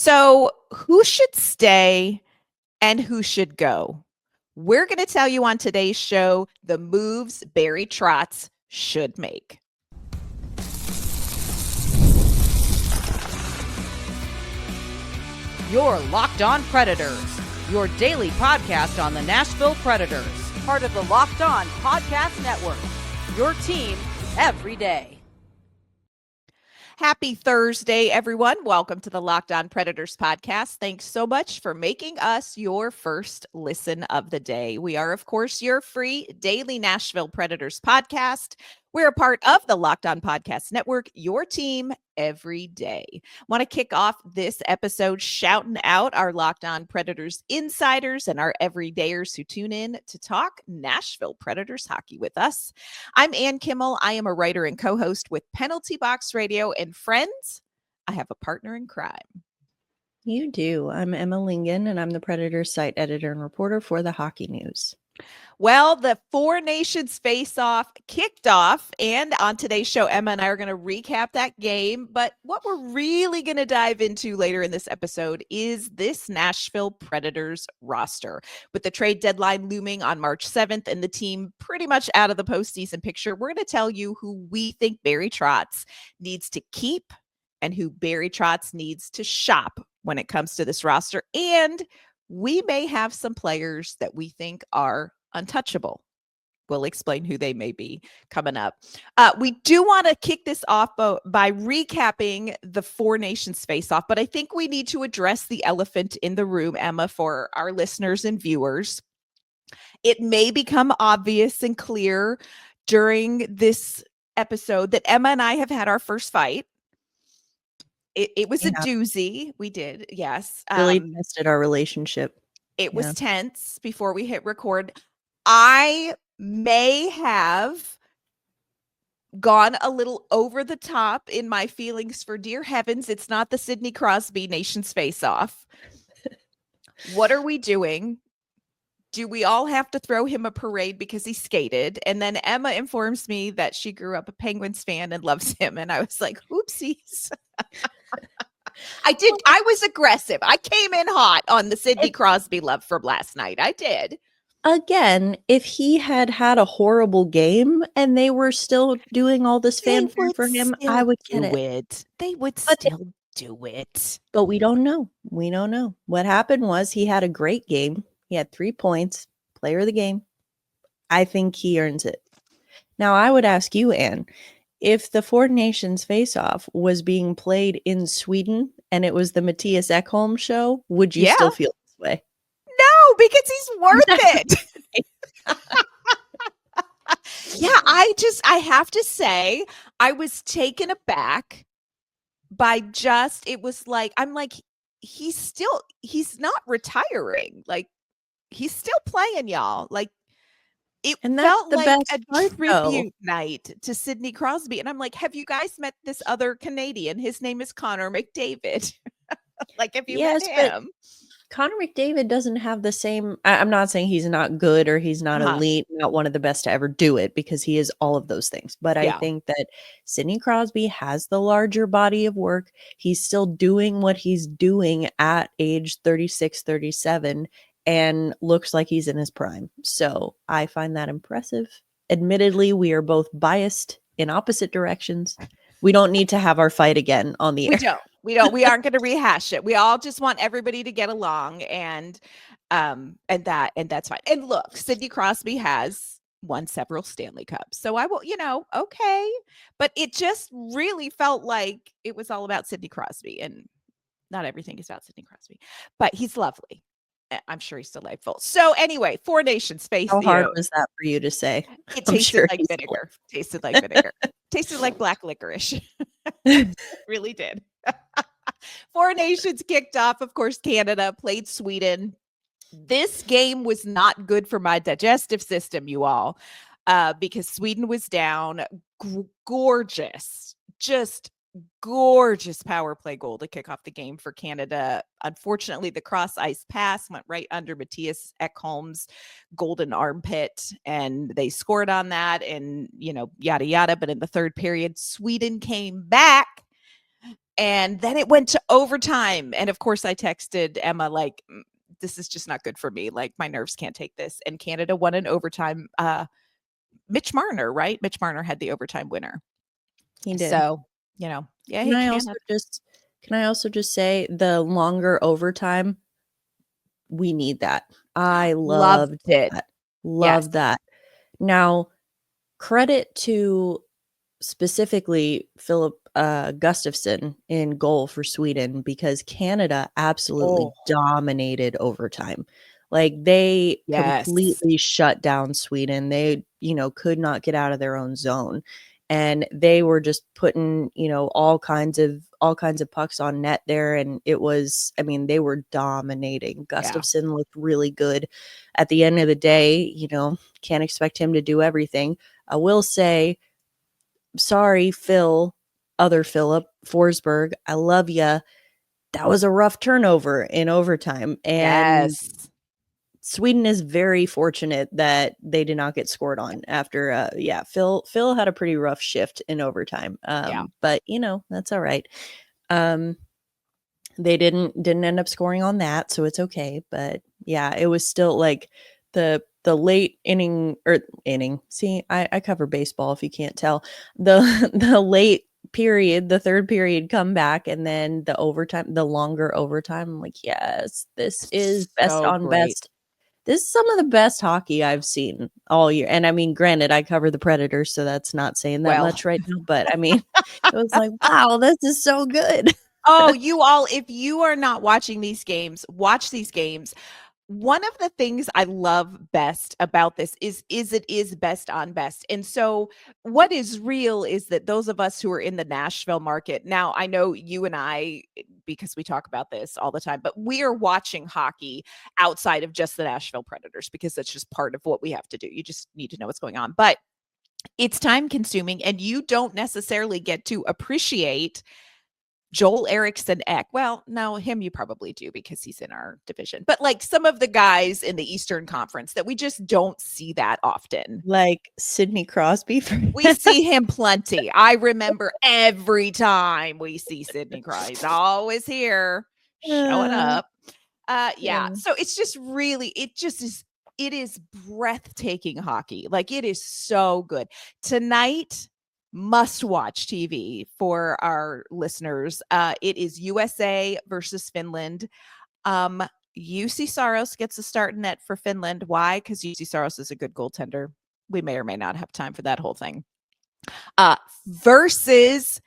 So, who should stay and who should go? We're going to tell you on today's show the moves Barry Trotz should make. You're Locked On Predators, your daily podcast on the Nashville Predators, part of the Locked On Podcast Network, your team every day. Happy Thursday, everyone. Welcome to the Locked On Predators podcast. Thanks so much for making us your first listen of the day. We are, of course, your free daily Nashville Predators podcast. We're a part of the Locked On Podcast Network, your team every day. Want to kick off this episode shouting out our Locked On Predators insiders and our everydayers who tune in to talk Nashville Predators hockey with us. I'm Ann Kimmel. I am a writer and co-host with Penalty Box Radio, and friends, I have a partner in crime. You do. I'm Emma Lingen, and I'm the Predators site editor and reporter for the Hockey News. Well, the Four Nations face-off kicked off, and on today's show, Emma and I are going to recap that game. But what we're really going to dive into later in this episode is this Nashville Predators roster. With the trade deadline looming on March 7th and the team pretty much out of the postseason picture, we're going to tell you who we think Barry Trotz needs to keep and who Barry Trotz needs to shop when it comes to this roster. And we may have some players that we think are untouchable. We'll explain who they may be coming up. We do want to kick this off by recapping the Four Nations face-off, but I think we need to address the elephant in the room, Emma, for our listeners and viewers. It may become obvious and clear during this episode that Emma and I have had our first fight. It was a doozy. We did, yes. Really tested our relationship. It was tense before we hit record. I may have gone a little over the top in my feelings for dear heavens. It's not the Sidney Crosby Nations face-off. What are we doing? Do we all have to throw him a parade because he skated? And then Emma informs me that she grew up a Penguins fan and loves him. And I was like, oopsies. I was aggressive. I came in hot on the Sidney Crosby love from last night. I did. Again, if he had had a horrible game and they were still doing all this fanfare for him, I would get it. They would still do it. But we don't know. We don't know. What happened was he had a great game. He had 3 points, player of the game. I think he earns it. Now, I would ask you, Anne, if the Four Nations face-off was being played in Sweden and it was the Mattias Ekholm show, would you still feel this way? No, because he's worth it. I have to say, I was taken aback by it was like, I'm like, he's not retiring. Like, he's still playing, y'all. Like, it felt like a tribute night to Sidney Crosby. And I'm like, have you guys met this other Canadian? His name is Connor McDavid. Like, have you met him? Connor McDavid doesn't have the same. I'm not saying he's not good or he's not elite, not one of the best to ever do it, because he is all of those things. But I think that Sidney Crosby has the larger body of work. He's still doing what he's doing at age 36, 37, and looks like he's in his prime. So I find that impressive. Admittedly, we are both biased in opposite directions. We don't need to have our fight again on the air. We aren't going to rehash it. We all just want everybody to get along, and that's fine. And look, Sidney Crosby has won several Stanley Cups. So I will, okay. But it just really felt like it was all about Sidney Crosby, and not everything is about Sidney Crosby, but he's lovely. I'm sure he's delightful. So anyway, Four Nations face. How hard was that for you to say? It tasted like vinegar. Tasted like vinegar. Tasted like black licorice. Really did. Four Nations kicked off. Of course, Canada played Sweden. This game was not good for my digestive system, you all, because Sweden was down. Gorgeous, just gorgeous power play goal to kick off the game for Canada. Unfortunately, the cross ice pass went right under Mattias Ekholm's golden armpit, and they scored on that, and yada yada. But in the third period, Sweden came back And then it went to overtime. And of course, I texted Emma, like, this is just not good for me. Like, my nerves can't take this. And Canada won in overtime. Mitch Marner, right? Mitch Marner had the overtime winner. He did. So, you know, yeah. Can I also just say the longer overtime, we need that. I loved it. That. Love that. Now, credit to specifically Philip Gustafsson in goal for Sweden, because Canada absolutely dominated overtime. Like, they completely shut down Sweden. They, could not get out of their own zone. And they were just putting, all kinds of pucks on net there. And it was, they were dominating. Gustafsson looked really good. At the end of the day, can't expect him to do everything. I will say, sorry, other Philip Forsberg, I love you. That was a rough turnover in overtime. And Sweden is very fortunate that they did not get scored on after. Phil had a pretty rough shift in overtime. But that's all right. They didn't end up scoring on that, so it's okay. But yeah, it was still like the late inning. See, I cover baseball if you can't tell. The late period, the third period comeback, and then the overtime, the longer overtime. I'm like, yes, this is best on best. This is some of the best hockey I've seen all year. And granted, I cover the Predators, so that's not saying that much right now. But it was like, wow, this is so good. Oh, you all, if you are not watching these games, watch these games. One of the things I love best about this is it is best on best. And so what is real is that those of us who are in the Nashville market, now I know you and I, because we talk about this all the time, but we are watching hockey outside of just the Nashville Predators because that's just part of what we have to do. You just need to know what's going on. But it's time consuming, and you don't necessarily get to appreciate Joel Eriksson Ek. Well, no, him you probably do because he's in our division. But like some of the guys in the Eastern Conference that we just don't see that often. Like Sidney Crosby. We see him plenty. I remember every time we see Sidney Crosby. He's always here showing up. So it's just really, it is breathtaking hockey. Like, it is so good. Tonight, must watch TV for our listeners. It is USA versus Finland. UC Saros gets a start in net for Finland. Why? Because UC Saros is a good goaltender. We may or may not have time for that whole thing. Versus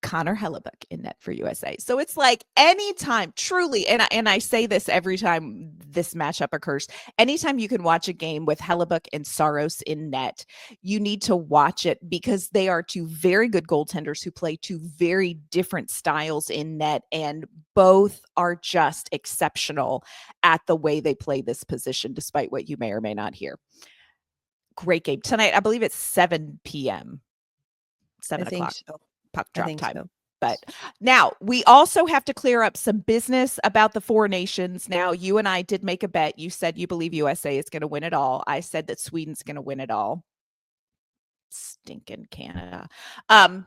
Connor Hellebuck in net for USA. So it's like anytime, truly, and I say this every time this matchup occurs, anytime you can watch a game with Hellebuck and Saros in net, you need to watch it because they are two very good goaltenders who play two very different styles in net, and both are just exceptional at the way they play this position, despite what you may or may not hear. Great game tonight. I believe it's 7 p.m. 7 o'clock. So. Puck drop time. So. But now we also have to clear up some business about the four nations. Now, you and I did make a bet. You said you believe USA is going to win it all. I said that Sweden's going to win it all. Stinking Canada. And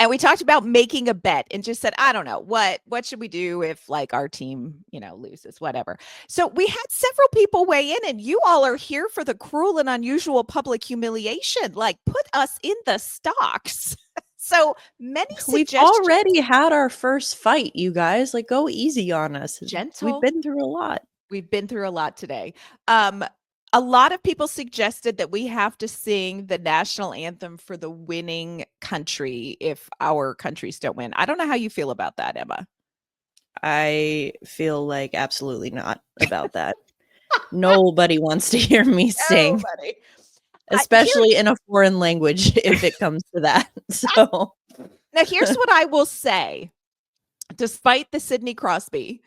we talked about making a bet and just said, I don't know, what should we do if like our team, loses, whatever. So we had several people weigh in, and you all are here for the cruel and unusual public humiliation. Like, put us in the stocks. So many suggestions. We've already had our first fight, you guys. Like, go easy on us. Gentle. We've been through a lot. We've been through a lot today. A lot of people suggested that we have to sing the national anthem for the winning country if our countries don't win. I don't know how you feel about that, Emma. I feel like absolutely not about that. Nobody wants to hear me sing. Nobody. Especially in a foreign language, if it comes to that. So now here's what I will say. Despite the Sidney Crosby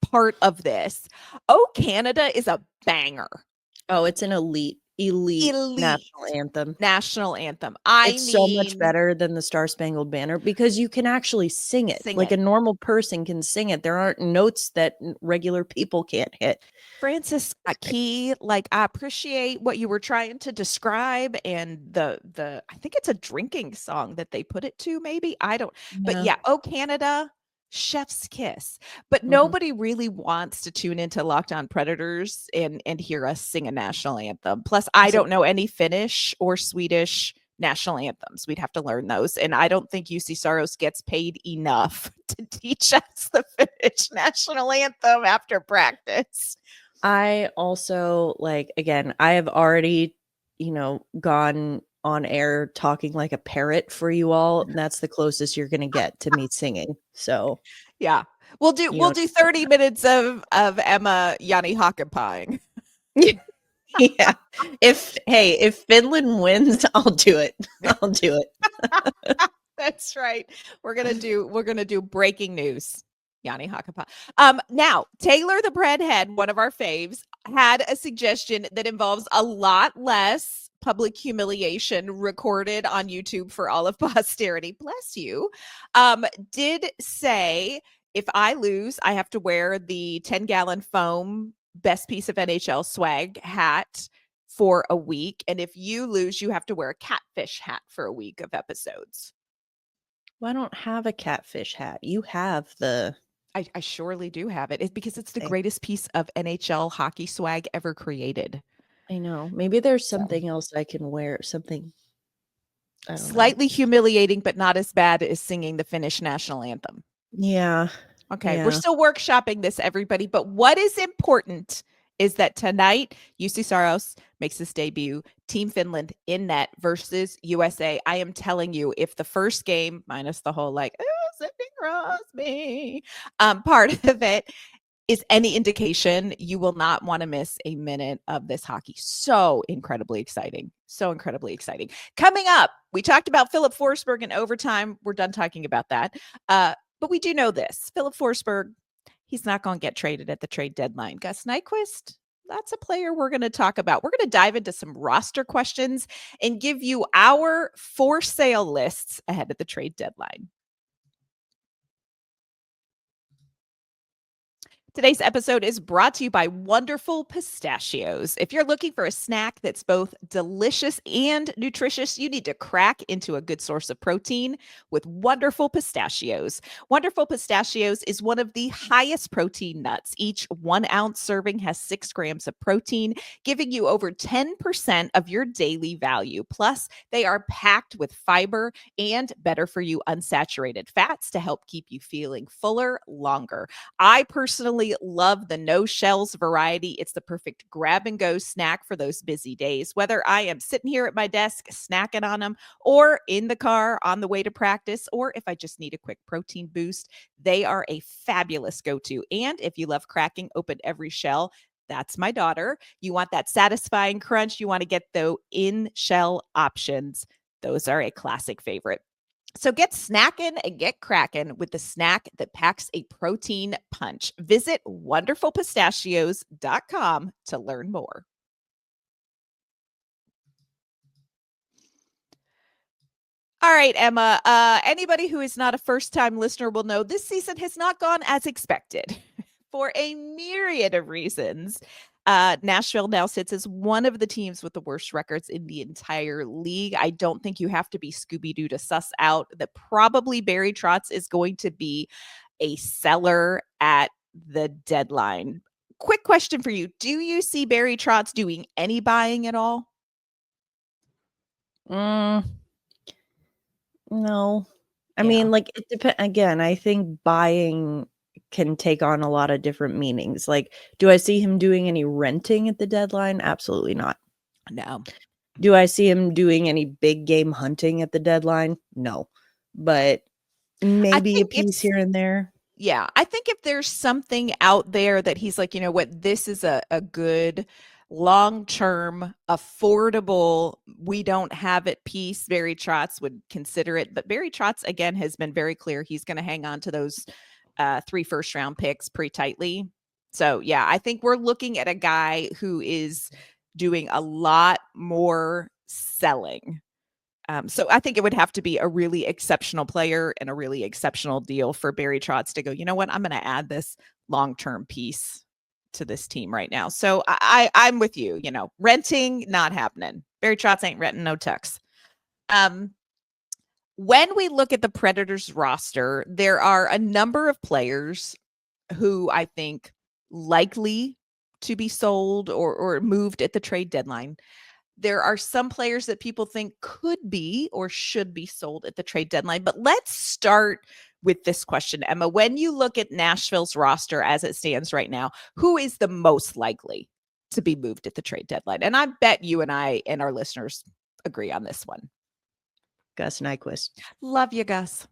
part of this, Oh Canada is a banger. Oh, it's an elite elite national anthem. National anthem. It's so much better than the Star Spangled Banner because you can actually sing it. A normal person can sing it. There aren't notes that regular people can't hit. Francis Key, like, I appreciate what you were trying to describe, and the I think it's a drinking song that they put it to, maybe. I don't, but yeah, Oh Canada, chef's kiss. But nobody really wants to tune into Locked On Predators and hear us sing a national anthem. Plus, I don't know any Finnish or Swedish national anthems. We'd have to learn those. And I don't think UC Saros gets paid enough to teach us the Finnish national anthem after practice. I also, like, again, I have already, gone on air talking like a parrot for you all. And that's the closest you're going to get to me singing. So yeah, we'll do 30 minutes of Emma Yanni Hakkapääing. Yeah. If Finland wins, I'll do it. I'll do it. That's right. We're gonna do breaking news. Yanni Hakkapää. Now, Taylor the Breadhead, one of our faves, had a suggestion that involves a lot less public humiliation recorded on YouTube for all of posterity. Bless you. Did say, if I lose, I have to wear the 10-gallon foam best piece of NHL swag hat for a week. And if you lose, you have to wear a catfish hat for a week of episodes. Well, I don't have a catfish hat. You have the... I surely do have it. It's because it's the greatest piece of NHL hockey swag ever created. I know. Maybe there's something else I can wear. Something slightly humiliating, but not as bad as singing the Finnish national anthem. Yeah. Okay. Yeah. We're still workshopping this, everybody. But what is important is that tonight, UC Saros makes his debut, Team Finland in net versus USA. I am telling you, if the first game, minus the whole Sidney Crosby part of it, is any indication, you will not want to miss a minute of this hockey. So incredibly exciting. So incredibly exciting. Coming up, we talked about Filip Forsberg in overtime. We're done talking about that. But we do know this. Filip Forsberg, he's not going to get traded at the trade deadline. Gus Nyquist, that's a player we're going to talk about. We're going to dive into some roster questions and give you our for sale lists ahead of the trade deadline. Today's episode is brought to you by Wonderful Pistachios. If you're looking for a snack that's both delicious and nutritious, you need to crack into a good source of protein with Wonderful Pistachios. Wonderful Pistachios is one of the highest protein nuts. Each 1 ounce serving has 6 grams of protein, giving you over 10% of your daily value. Plus, they are packed with fiber and better for you unsaturated fats to help keep you feeling fuller longer. I personally love the no shells variety. It's the perfect grab and go snack for those busy days. Whether I am sitting here at my desk snacking on them, or in the car on the way to practice, or if I just need a quick protein boost, they are a fabulous go-to. And if you love cracking open every shell, that's my daughter. You want that satisfying crunch. You want to get the in-shell options. Those are a classic favorite. So get snackin' and get crackin' with the snack that packs a protein punch. Visit wonderfulpistachios.com to learn more. All right, Emma, anybody who is not a first-time listener will know this season has not gone as expected for a myriad of reasons. Nashville now sits as one of the teams with the worst records in the entire league. I don't think you have to be Scooby-Doo to suss out that probably Barry Trotz is going to be a seller at the deadline. Quick question for you. Do you see Barry Trotz doing any buying at all? No. I mean, it depends. Again, I think buying can take on a lot of different meanings. Do I see him doing any renting at the deadline? Absolutely not. No. Do I see him doing any big game hunting at the deadline? No. But maybe a piece here and there. Yeah. I think if there's something out there that he's like, you know what, this is a good long-term, affordable, we don't have it piece, Barry Trotz would consider it. But Barry Trotz, again, has been very clear he's going to hang on to those 3 first-round picks pretty tightly. So, yeah, I think we're looking at a guy who is doing a lot more selling. So I think it would have to be a really exceptional player and a really exceptional deal for Barry Trotz to go, you know what, I'm going to add this long-term piece to this team right now. So I'm with you, renting, not happening. Barry Trotz ain't renting no tux. When we look at the Predators roster, there are a number of players who I think likely to be sold or moved at the trade deadline. There are some players that people think could be or should be sold at the trade deadline. But let's start with this question, Emma. When you look at Nashville's roster as it stands right now, who is the most likely to be moved at the trade deadline? And I bet you and I and our listeners agree on this one. Gus Nyquist. Love you, Gus.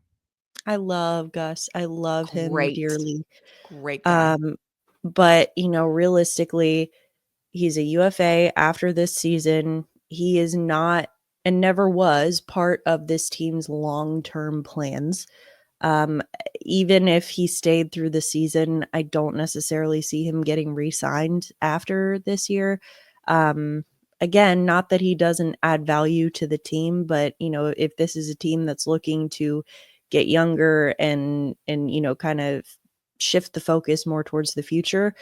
I love Gus. I love him dearly. Great guy. But, realistically, he's a UFA after this season. He is not and never was part of this team's long-term plans. Even if he stayed through the season, I don't necessarily see him getting re-signed after this year. Again, not that he doesn't add value to the team, but if this is a team that's looking to get younger and kind of shift the focus more towards the future,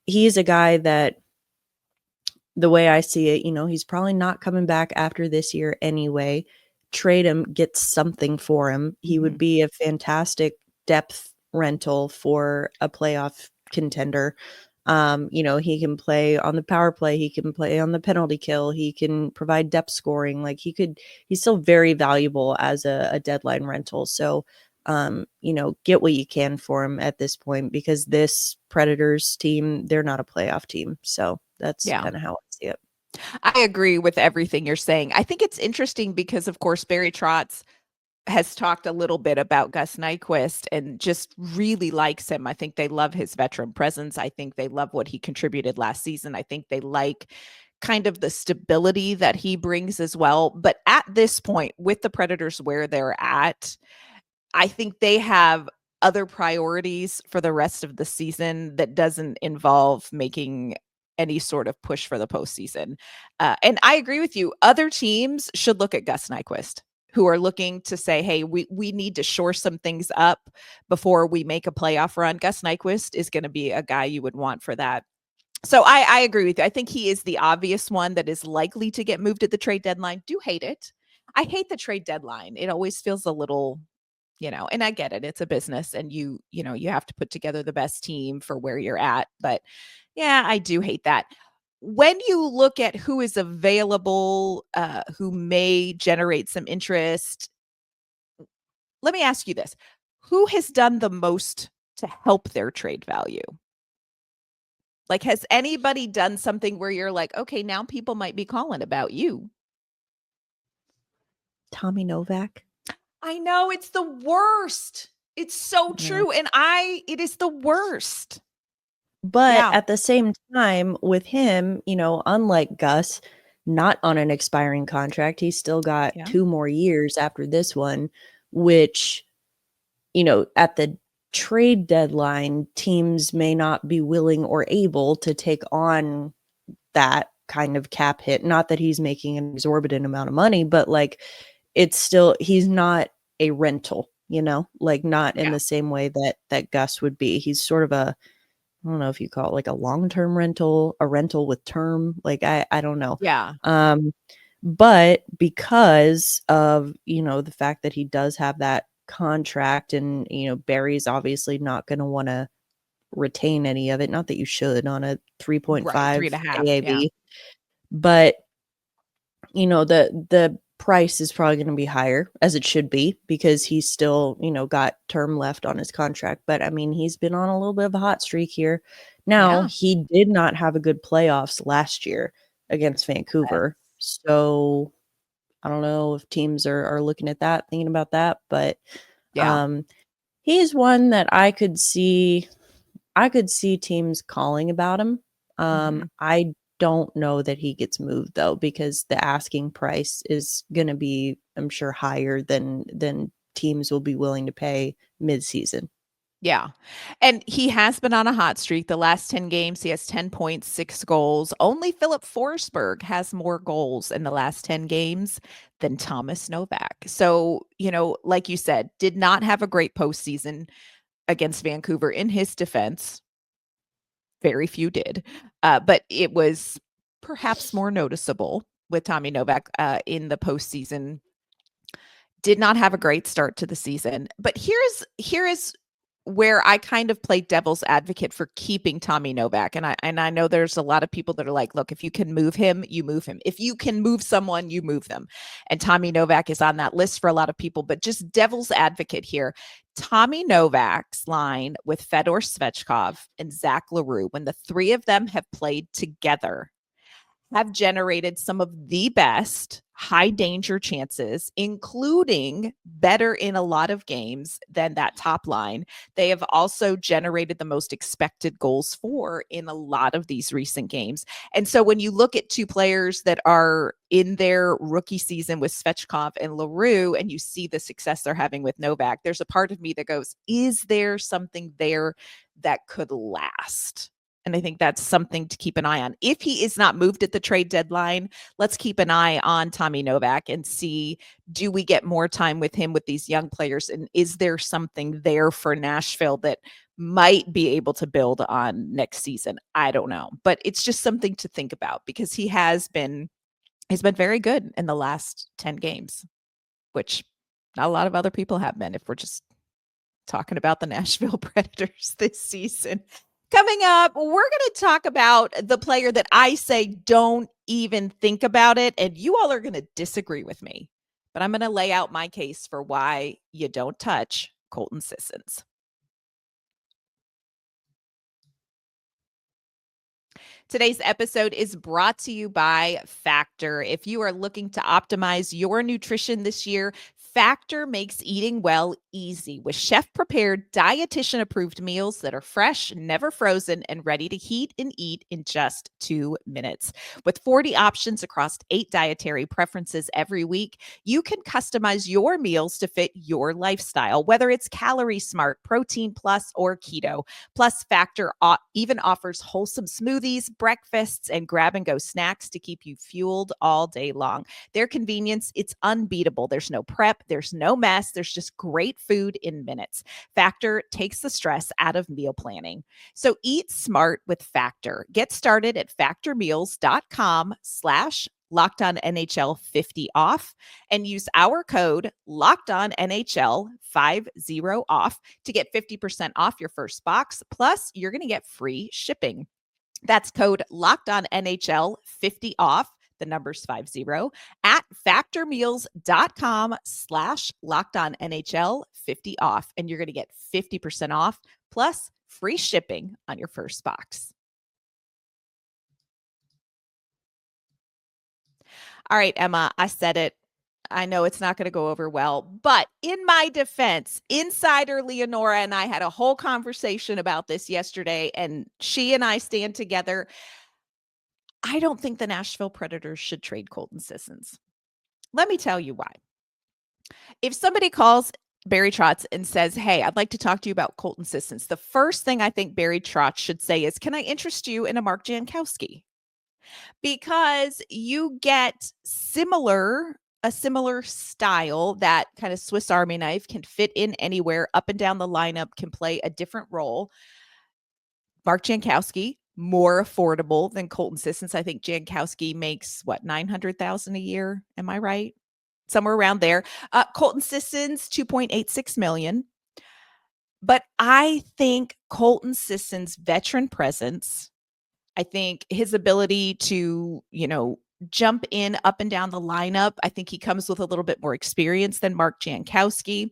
he is a guy that, the way I see it, he's probably not coming back after this year anyway. Trade him, get something for him. He would be a fantastic depth rental for a playoff contender. He can play on the power play. He can play on the penalty kill. He can provide depth scoring. He's still very valuable as a deadline rental. So, get what you can for him at this point, because this Predators team, they're not a playoff team. So that's kind of how I see it. I agree with everything you're saying. I think it's interesting because, of course, Barry Trotz has talked a little bit about Gus Nyquist and just really likes him. I think they love his veteran presence. I think they love what he contributed last season. I think they like kind of the stability that he brings as well. But at this point, with the Predators where they're at, I think they have other priorities for the rest of the season that doesn't involve making any sort of push for the postseason. And I agree with you. Other teams should look at Gus Nyquist, who are looking to say, hey, we need to shore some things up before we make a playoff run. Gus Nyquist is going to be a guy you would want for that. So I agree with you. I think he is the obvious one that is likely to get moved at the trade deadline. Do hate it. I hate the trade deadline. It always feels a little, and I get it. It's a business and you have to put together the best team for where you're at. But yeah, I do hate that. When you look at who is available, who may generate some interest, let me ask you this. Who has done the most to help their trade value? Like, has anybody done something where you're like, okay, now people might be calling about you? Tommy Novak. I know, it's the worst. It's so true. And it is the worst. But at the same time with him, unlike Gus, not on an expiring contract, he's still got 2 more years after this one, which, at the trade deadline, teams may not be willing or able to take on that kind of cap hit. Not that he's making an exorbitant amount of money, but it's still, he's not a rental, not in the same way that Gus would be. He's sort of I don't know if you call it a long-term rental, a rental with term. I don't know. Yeah. But because of, the fact that he does have that contract and, Barry's obviously not going to want to retain any of it. Not that you should on a 3.5 3.5 AAV, but the price is probably going to be higher, as it should be, because he's still, got term left on his contract. But I mean, he's been on a little bit of a hot streak here. Now, he did not have a good playoffs last year against Vancouver. So I don't know if teams are looking at that, thinking about that. But he's one that I could see teams calling about him. I don't know that he gets moved though, because the asking price is going to be, I'm sure, higher than teams will be willing to pay mid-season. Yeah. And he has been on a hot streak. The last 10 games, he has 10 points, 6 goals. Only Philip Forsberg has more goals in the last 10 games than Thomas Novak. So, like you said, did not have a great postseason against Vancouver. In his defense, very few did. But it was perhaps more noticeable with Tommy Novak in the postseason. Did not have a great start to the season. But here is where I kind of play devil's advocate for keeping Tommy Novak. And I know there's a lot of people that are like, look, if you can move him, you move him. If you can move someone, you move them. And Tommy Novak is on that list for a lot of people, but just devil's advocate here. Tommy Novak's line with Fedor Svechkov and Zach LaRue, when the three of them have played together, have generated some of the best high danger chances, including better in a lot of games than that top line. They have also generated the most expected goals for in a lot of these recent games. And so when you look at two players that are in their rookie season with Svechkov and LaRue, and you see the success they're having with Novak, there's a part of me that goes, is there something there that could last? And I think that's something to keep an eye on. If he is not moved at the trade deadline, let's keep an eye on Tommy Novak and see, do we get more time with him with these young players? And is there something there for Nashville that might be able to build on next season? I don't know. But it's just something to think about because he's been very good in the last 10 games, which not a lot of other people have been if we're just talking about the Nashville Predators this season. Coming up, we're going to talk about the player that I say don't even think about it, and you all are going to disagree with me. But I'm going to lay out my case for why you don't touch Colton Sissons. Today's episode is brought to you by Factor. If you are looking to optimize your nutrition this year, Factor makes eating well easy with chef-prepared, dietitian-approved meals that are fresh, never frozen, and ready to heat and eat in just 2 minutes. With 40 options across 8 dietary preferences every week, you can customize your meals to fit your lifestyle, whether it's Calorie Smart, Protein Plus, or Keto. Plus, Factor even offers wholesome smoothies, breakfasts, and grab-and-go snacks to keep you fueled all day long. Their convenience, it's unbeatable. There's no prep. There's no mess. There's just great food in minutes. Factor takes the stress out of meal planning. So eat smart with Factor. Get started at factormeals.com/LockedOnNHL50 off and use our code LockedOnNHL50 off to get 50% off your first box. Plus, you're going to get free shipping. That's code LockedOnNHL50 off. The number's 50 at factormeals.com/LockedOnNHL50 off. And you're going to get 50% off plus free shipping on your first box. All right, Emma, I said it. I know it's not going to go over well, but in my defense, insider Leonora and I had a whole conversation about this yesterday, and she and I stand together. I don't think the Nashville Predators should trade Colton Sissons. Let me tell you why. If somebody calls Barry Trotz and says, hey, I'd like to talk to you about Colton Sissons, the first thing I think Barry Trotz should say is, can I interest you in a Mark Jankowski? Because you get a similar style, that kind of Swiss Army knife, can fit in anywhere, up and down the lineup, can play a different role. Mark Jankowski, more affordable than Colton Sissons. I think Jankowski makes $900,000 a year. Am I right? Somewhere around there. Colton Sissons, $2.86 million. But I think Colton Sissons' veteran presence, I think his ability to, jump in up and down the lineup, I think he comes with a little bit more experience than Mark Jankowski.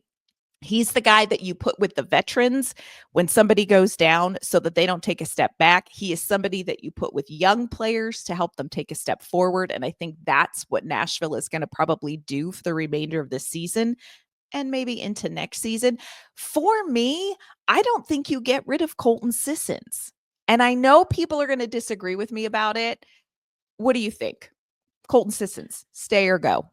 He's the guy that you put with the veterans when somebody goes down so that they don't take a step back. He is somebody that you put with young players to help them take a step forward. And I think that's what Nashville is going to probably do for the remainder of the season and maybe into next season. For me, I don't think you get rid of Colton Sissons. And I know people are going to disagree with me about it. What do you think? Colton Sissons, stay or go?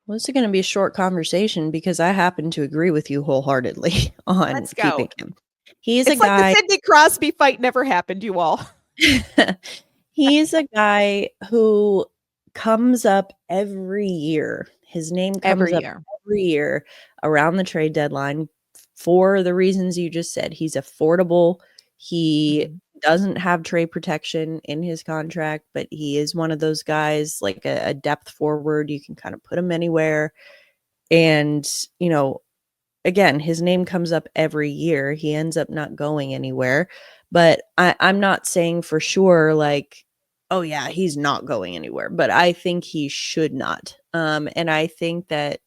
Well, this is going to be a short conversation because I happen to agree with you wholeheartedly on keeping him. He's it's a guy. Like the Sidney Crosby fight never happened, you all. He's a guy who comes up every year. His name comes up every year around the trade deadline for the reasons you just said. He's affordable. He doesn't have trade protection in his contract, but he is one of those guys, like a depth forward. You can kind of put him anywhere. And, again, his name comes up every year. He ends up not going anywhere. But I'm not saying for sure, like, oh, yeah, he's not going anywhere. But I think he should not. And I think that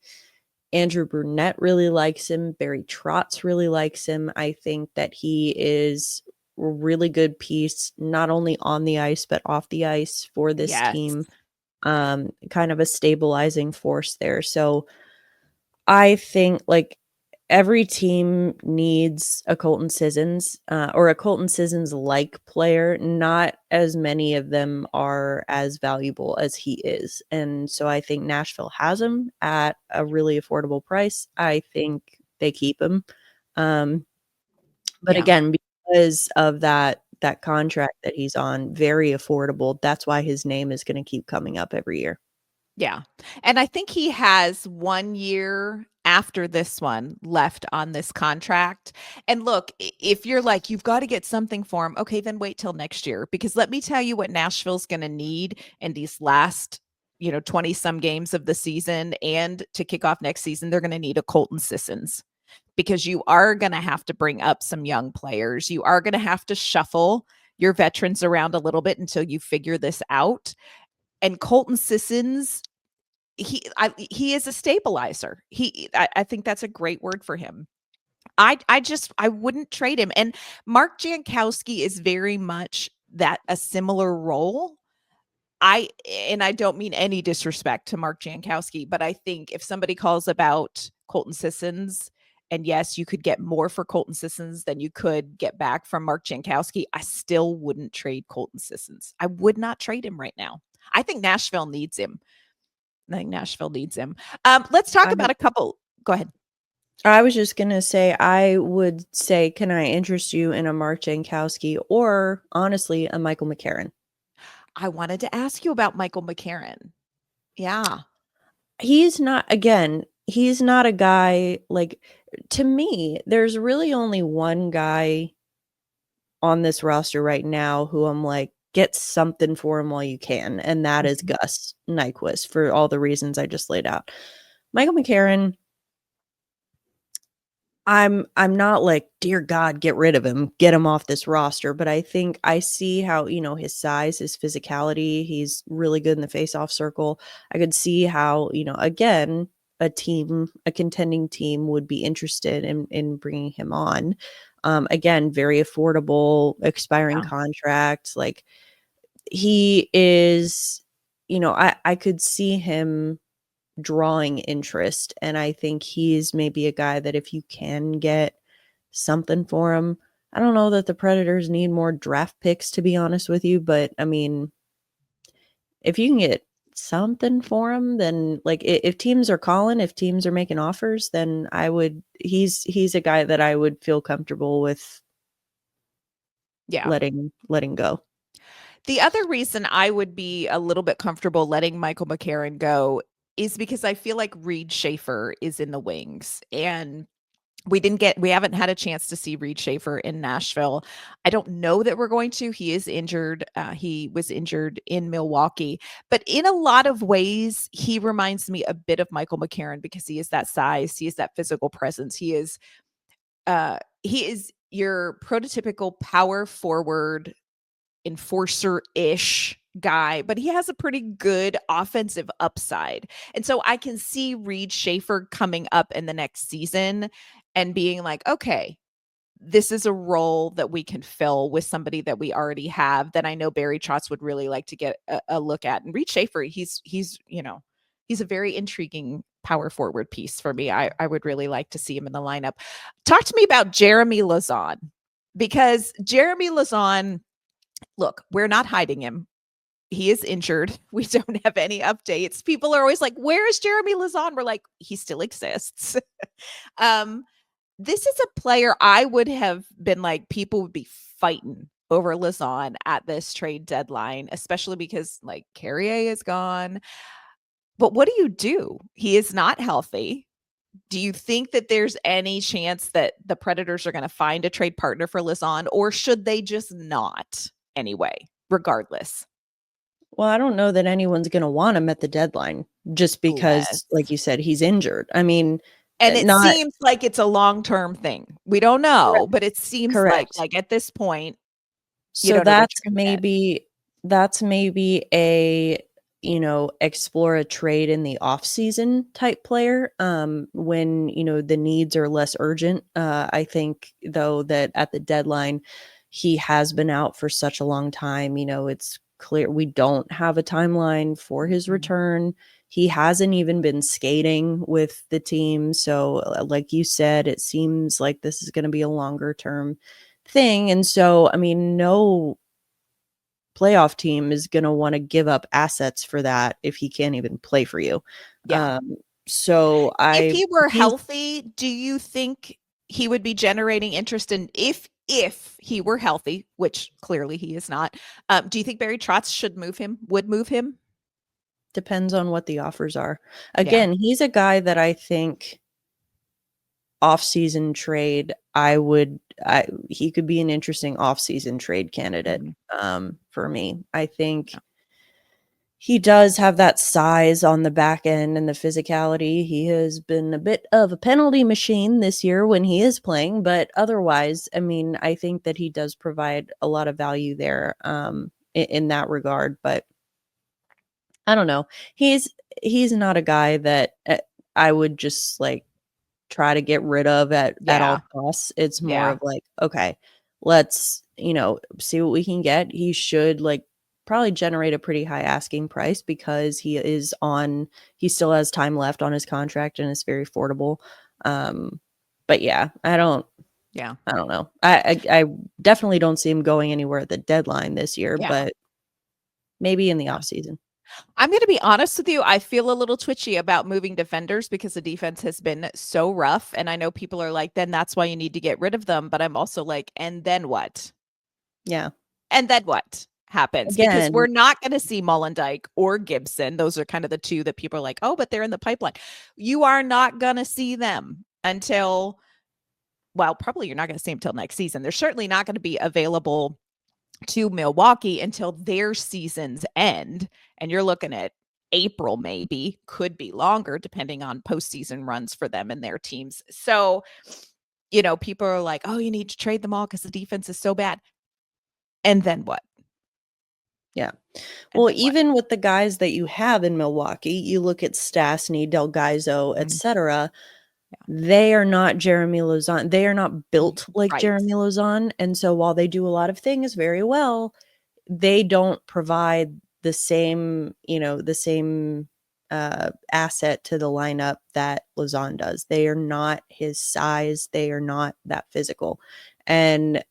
Andrew Brunette really likes him. Barry Trotz really likes him. I think that he is a really good piece, not only on the ice, but off the ice for this team. Kind of a stabilizing force there. So I think, like, every team needs a Colton Sissons or a Colton Sissons-like player. Not as many of them are as valuable as he is. And so I think Nashville has him at a really affordable price. I think they keep him. But again, because of that contract that he's on, very affordable, that's why his name is going to keep coming up every year. Yeah. And I think he has 1 year after this one left on this contract. And look, if you're like, you've got to get something for him, okay, then wait till next year. Because let me tell you what Nashville's going to need in these last 20 some games of the season, and to kick off next season, they're going to need a Colton Sissons, because you are going to have to bring up some young players. You are going to have to shuffle your veterans around a little bit until you figure this out. And Colton Sissons, he is a stabilizer. I think that's a great word for him. I wouldn't trade him. And Mark Jankowski is very much a similar role. I don't mean any disrespect to Mark Jankowski, but I think if somebody calls about Colton Sissons, and yes, you could get more for Colton Sissons than you could get back from Mark Jankowski, I still wouldn't trade Colton Sissons. I would not trade him right now. I think Nashville needs him. Let's talk about a couple. Go ahead. I was just going to say, I would say, can I interest you in a Mark Jankowski or, honestly, a Michael McCarron? I wanted to ask you about Michael McCarron. Yeah. He's not a guy, like, to me, there's really only one guy on this roster right now who I'm like, get something for him while you can. And that is Gus Nyquist, for all the reasons I just laid out. Michael McCarron, I'm not like, dear God, get rid of him, get him off this roster. But I think I see how, his size, his physicality, he's really good in the face-off circle. I could see how, again, a contending team would be interested in bringing him on. Again, very affordable, expiring contract. Like, he is, I could see him drawing interest, and I think he's maybe a guy that if you can get something for him, I don't know that the Predators need more draft picks, to be honest with you, but I mean, if you can get something for him, then, like, if teams are calling, if teams are making offers, then he's a guy that I would feel comfortable with letting go. The other reason I would be a little bit comfortable letting Michael McCarron go is because I feel like Reed Schaefer is in the wings, and we haven't had a chance to see Reed Schaefer in Nashville. I don't know that we're going to. He is injured. He was injured in Milwaukee, but in a lot of ways, he reminds me a bit of Michael McCarron because he is that size. He is that physical presence. He is your prototypical power forward enforcer-ish guy, but he has a pretty good offensive upside. And so I can see Reed Schaefer coming up in the next season and being like, okay, this is a role that we can fill with somebody that we already have that I know Barry Trotz would really like to get a look at. And Reed Schaefer, he's a very intriguing power forward piece for me. I would really like to see him in the lineup. Talk to me about Jeremy Lauzon, because Jeremy Lauzon, look, we're not hiding him. He is injured. We don't have any updates. People are always like, where is Jeremy Lauzon? We're like, he still exists. this is a player I would have been like, people would be fighting over Lizotte at this trade deadline, especially because like Carrier is gone. But what do? He is not healthy. Do you think that there's any chance that the Predators are going to find a trade partner for Lizotte, or should they just not anyway, regardless? Well, I don't know that anyone's going to want him at the deadline just because, like you said, he's injured. I mean, and it not seems like it's a long-term thing. We don't know, correct. but it seems Correct. like at this point, you So don't know what you're gonna get. that's maybe a, explore a trade in the off season type player. When, the needs are less urgent. I think though that at the deadline, he has been out for such a long time. It's clear we don't have a timeline for his return. He hasn't even been skating with the team. So like you said, it seems like this is going to be a longer term thing. And so, I mean, no playoff team is going to want to give up assets for that if he can't even play for you. Yeah. So If he were healthy, do you think he would be generating interest in if he were healthy, which clearly he is not? Do you think Barry Trotz would move him? Depends on what the offers are. Again, he's a guy that I think off-season trade, he could be an interesting off-season trade candidate for me. I think he does have that size on the back end and the physicality. He has been a bit of a penalty machine this year when he is playing, but otherwise, I mean, I think that he does provide a lot of value there in that regard, but I don't know. He's not a guy that I would just like try to get rid of at all costs. It's more of like, okay, let's, see what we can get. He should probably generate a pretty high asking price because he still has time left on his contract and it's very affordable. But yeah, I don't know. I definitely don't see him going anywhere at the deadline this year, but maybe in the off season. I'm going to be honest with you. I feel a little twitchy about moving defenders because the defense has been so rough. And I know people are like, then that's why you need to get rid of them. But I'm also like, and then what? Yeah. And then what happens? Again, because we're not going to see Mollendijk or Gibson. Those are kind of the two that people are like, oh, but they're in the pipeline. You are not going to see them until, well, probably you're not going to see them until next season. They're certainly not going to be available to Milwaukee until their seasons end. And you're looking at April, maybe, could be longer, depending on postseason runs for them and their teams. So, people are like, oh, you need to trade them all because the defense is so bad. And then what? Yeah. Well, even with the guys that you have in Milwaukee, you look at Stastny, Del Gaizo, etc. They are not Jeremy Lauzon. They are not built like Jeremy Lauzon. And so while they do a lot of things very well, they don't provide the same asset to the lineup that Lauzon does. They are not his size. They are not that physical. And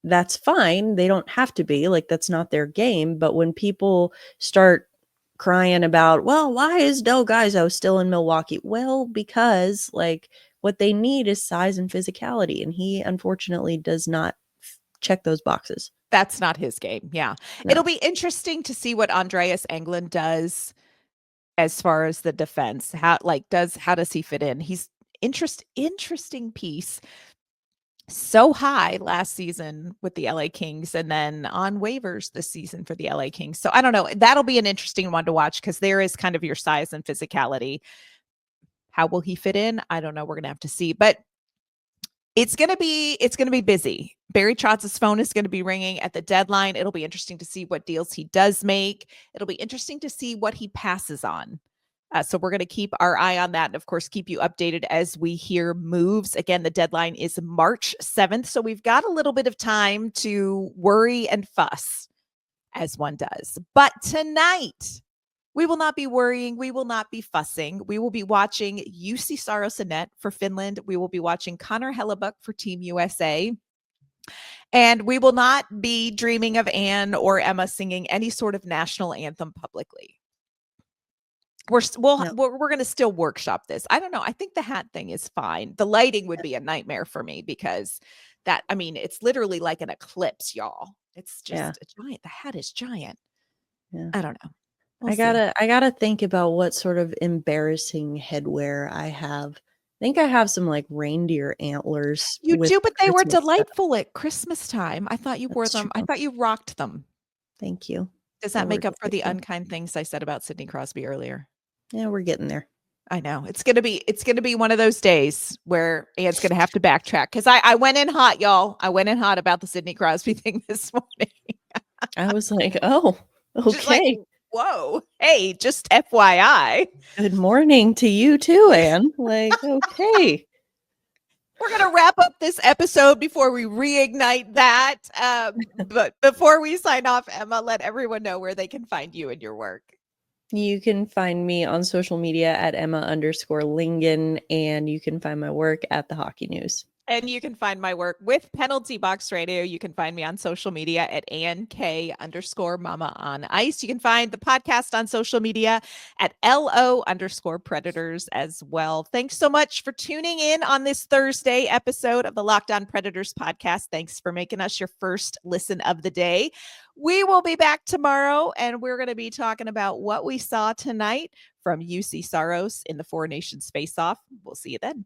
that's fine. They don't have to be. That's not their game. But when people start crying about, well, why is Del Gaizo still in Milwaukee? Well, because what they need is size and physicality, and he unfortunately does not check those boxes. That's not his game. Yeah. No. It'll be interesting to see what Andreas Englund does as far as the defense. How does he fit in? He's interesting piece. So high last season with the LA Kings and then on waivers this season for the LA Kings. So I don't know. That'll be an interesting one to watch because there is kind of your size and physicality. How will he fit in? I don't know. We're going to have to see, but it's going to be busy. Barry Trotz's phone is going to be ringing at the deadline. It'll be interesting to see what deals he does make. It'll be interesting to see what he passes on. So we're going to keep our eye on that and, of course, keep you updated as we hear moves. Again, the deadline is March 7th, so we've got a little bit of time to worry and fuss, as one does. But tonight, we will not be worrying. We will not be fussing. We will be watching Jussi Sarosenet for Finland. We will be watching Connor Hellebuck for Team USA. And we will not be dreaming of Anne or Emma singing any sort of national anthem publicly. We're going to still workshop this. I don't know. I think the hat thing is fine. The lighting would be a nightmare for me because it's literally like an eclipse, y'all. It's just a giant. The hat is giant. Yeah. I don't know. I gotta think about what sort of embarrassing headwear I have. I think I have some like reindeer antlers. You do, but they were Christmas delightful stuff. at Christmas time. I thought you wore That's them. I true. thought you rocked them. Thank you. Does They that make were up for the delightful. unkind things I said about Sidney Crosby earlier? Yeah, we're getting there. I know it's gonna be one of those days where Anne's gonna have to backtrack because I went in hot, y'all. I went in hot about the Sidney Crosby thing this morning. I was like, oh, Just like, okay. whoa, hey, just FYI. Good morning to you too, Anne. Like, okay. We're going to wrap up this episode before we reignite that. But before we sign off, Emma, let everyone know where they can find you and your work. You can find me on social media at Emma_Lingen, and you can find my work at the Hockey News. And you can find my work with Penalty Box Radio. You can find me on social media at AnnK_Mama on Ice. You can find the podcast on social media at LO_Predators as well. Thanks so much for tuning in on this Thursday episode of the Locked On Predators podcast. Thanks for making us your first listen of the day. We will be back tomorrow, and we're going to be talking about what we saw tonight from UC Saros in the Four Nations face-off. We'll see you then.